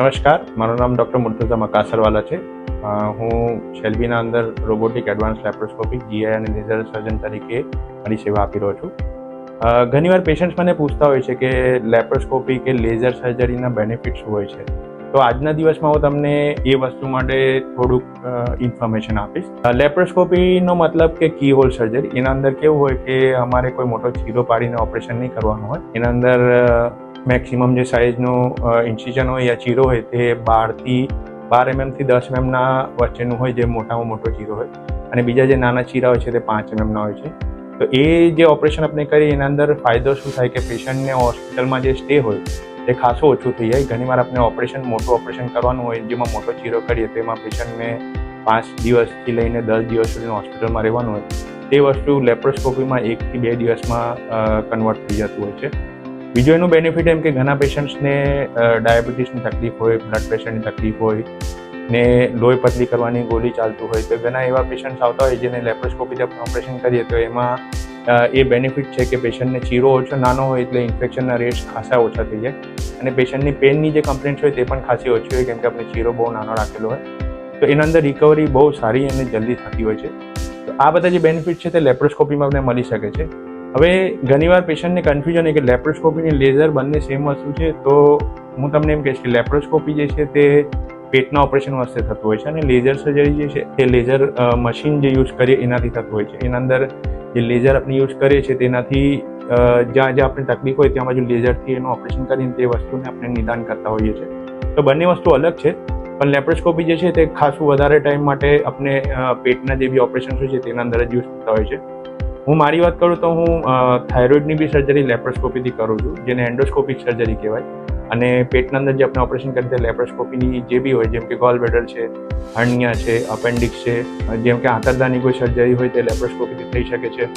નમસ્કાર, મારું નામ ડૉક્ટર મુર્તુઝા મકાસરવાલા છે. હું શેલ્બીના અંદર રોબોટિક એડવાન્સ લેપ્રોસ્કોપિક જીઆઈ અને લેઝર સર્જન તરીકે મારી સેવા આપી રહ્યો છું. ઘણીવાર પેશન્ટ્સ મને પૂછતા હોય છે કે લેપ્રોસ્કોપી કે લેઝર સર્જરીના બેનિફિટ શું હોય છે. તો આજના દિવસમાં હું તમને એ વસ્તુ માટે થોડુંક ઇન્ફોર્મેશન આપીશ. લેપ્રોસ્કોપીનો મતલબ કે કી હોલ સર્જરી. એના અંદર કેવું હોય કે અમારે કોઈ મોટો ચીરો પાડીને ઓપરેશન નહીં કરવાનું હોય. એના અંદર મેક્સિમમ જે સાઇઝનો ઇન્સિઝન હોય યા ચીરો હોય તે 12 mm થી 10 mm વચ્ચેનું હોય, જે મોટામાં મોટો ચીરો હોય, અને બીજા જે નાના ચીરા હોય છે તે 5 mm હોય છે. તો એ જે ઓપરેશન આપણે કરીએ એના અંદર ફાયદો શું થાય કે પેશન્ટને હોસ્પિટલમાં જે સ્ટે હોય તે ખાસો ઓછું થઈ જાય. ઘણીવાર આપણે મોટું ઓપરેશન કરવાનું હોય, જેમાં મોટો ચીરો કરીએ તેમાં પેશન્ટને 5 દિવસથી લઈને 10 દિવસ સુધી હોસ્પિટલમાં રહેવાનું હોય, તે વસ્તુ લેપ્રોસ્કોપીમાં 1 થી 2 દિવસમાં કન્વર્ટ થઈ જતું હોય છે. બીજો એનું બેનિફિટ એમ કે ઘણા પેશન્ટ્સને ડાયાબિટીસની તકલીફ હોય, બ્લડ પ્રેશરની તકલીફ હોય ને લોહી પતલી કરવાની ગોળી ચાલતું હોય, તો ઘણા એવા પેશન્ટ્સ આવતા હોય જેને લેપ્રોસ્કોપીથી આપણે ઓપરેશન કરીએ તો એમાં એ બેનિફિટ છે કે પેશન્ટને ચીરો ઓછો નાનો હોય એટલે ઇન્ફેક્શનના રેટ્સ ખાસા ઓછા થઈ જાય, અને પેશન્ટની પેનની જે કમ્પ્લેન્ટ્સ હોય તે પણ ખાસી ઓછી હોય, કેમ કે આપણે ચીરો બહુ નાનો રાખેલો હોય. તો એના અંદર રિકવરી બહુ સારી અને જલ્દી થતી હોય છે. તો આ બધા જે બેનિફિટ છે તે લેપ્રોસ્કોપીમાં આપણે મળી શકે છે. હવે ઘણીવાર પેશન્ટને કન્ફ્યુઝન હોય કે લેપ્રોસ્કોપી અને લેઝર બંને સેમ વસ્તુ છે. તો હું તમને એમ કહીશ કે લેપ્રોસ્કોપી જે છે તે પેટના ઓપરેશન વાસ્તે થતું હોય છે, અને લેઝર સર્જરી જે છે તે લેઝર મશીન જે યુઝ કરીએ એનાથી થતું હોય છે. એના અંદર જે લેઝર આપણે યુઝ કરીએ છીએ તેનાથી જ્યાં આપણે તકલીફ હોય ત્યાં બાજુ લેઝરથી એનું ઓપરેશન કરીને તે વસ્તુને આપણે નિદાન કરતા હોઈએ છીએ. તો બંને વસ્તુ અલગ છે, પણ લેપ્રોસ્કોપી જે છે તે ખાસું વધારે ટાઈમ માટે આપણે પેટના જે બી ઓપરેશન હોય છે તેના અંદર જ યુઝ થતા હોય છે. હું મારી વાત કરું તો હું થાઇરોઇડની બી સર્જરી લેપ્રોસ્કોપીથી કરું છું, જેને એન્ડોસ્કોપિક સર્જરી કહેવાય. અને પેટના અંદર જે આપણે ઓપરેશન કરીએ લેપ્રોસ્કોપીની જે બી હોય, જેમ કે ગોલ બ્લેડર છે, હર્નિયા છે, અપેન્ડિક્સ છે, જેમ કે આંતરદાની કોઈ સર્જરી હોય તે લેપ્રોસ્કોપીથી થઈ શકે છે.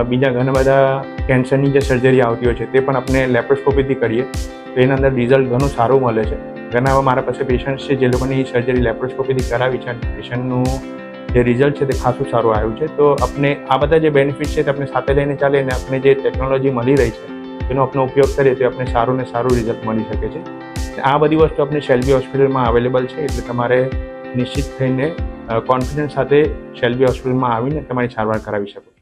બીજા ઘણા બધા કેન્સરની જે સર્જરી આવતી હોય છે તે પણ આપણે લેપ્રોસ્કોપીથી કરીએ તો એના અંદર રિઝલ્ટ ઘણું સારું મળે છે. ઘણા એવા મારા પાસે પેશન્ટ્સ છે જે લોકોની સર્જરી લેપ્રોસ્કોપીથી કરાવી છે, અને પેશન્ટનું જે રિઝલ્ટ છે તે ખાસું સારું આવ્યું છે. તો આપણે આ બધા જે બેનિફિટ છે તે આપણે સાથે લઈને ચાલીએ, અને આપણે જે ટેકનોલોજી મળી રહી છે તેનો આપણે ઉપયોગ કરીએ તો આપણે સારું ને સારું રિઝલ્ટ મળી શકે છે. આ બધી વસ્તુ આપણે શેલ્બી હોસ્પિટલમાં અવેલેબલ છે, એટલે તમારે નિશ્ચિત થઈને કોન્ફિડન્સ સાથે શેલ્બી હોસ્પિટલમાં આવીને તમારી સારવાર કરાવી શકો.